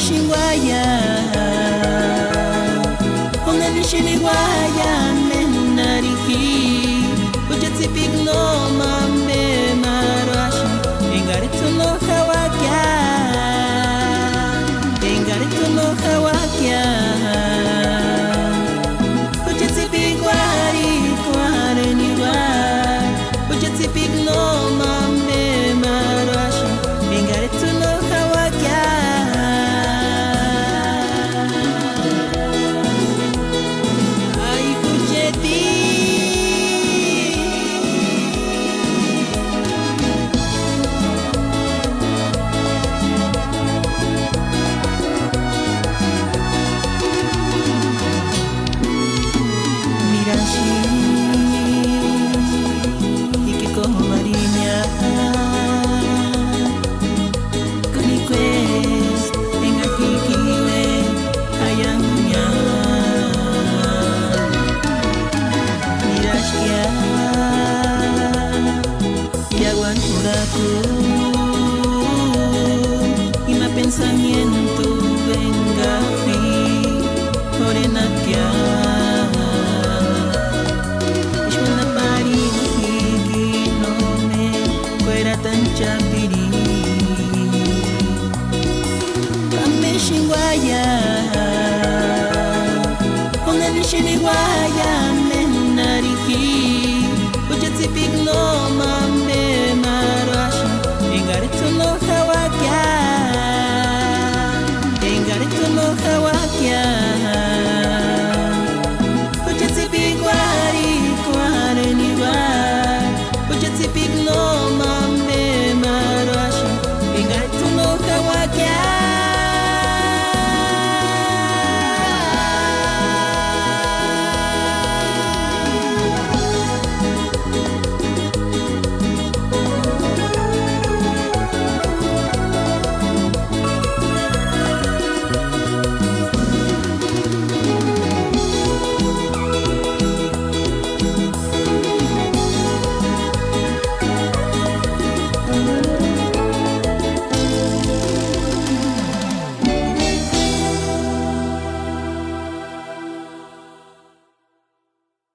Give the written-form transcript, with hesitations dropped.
Ameshingwaya Onelishiniwaya menariki Ujatsi pigno mambe marashi Engarito no hawakya Engarito no hawakya Ujatsi pigwari kware niwai Ujatsi pigno mambe marashi Engarito no hawakya Y mi pensamiento venga por enakia es una pari que no me fuera tan chapiri Ameshingwaya Onelishiniwaya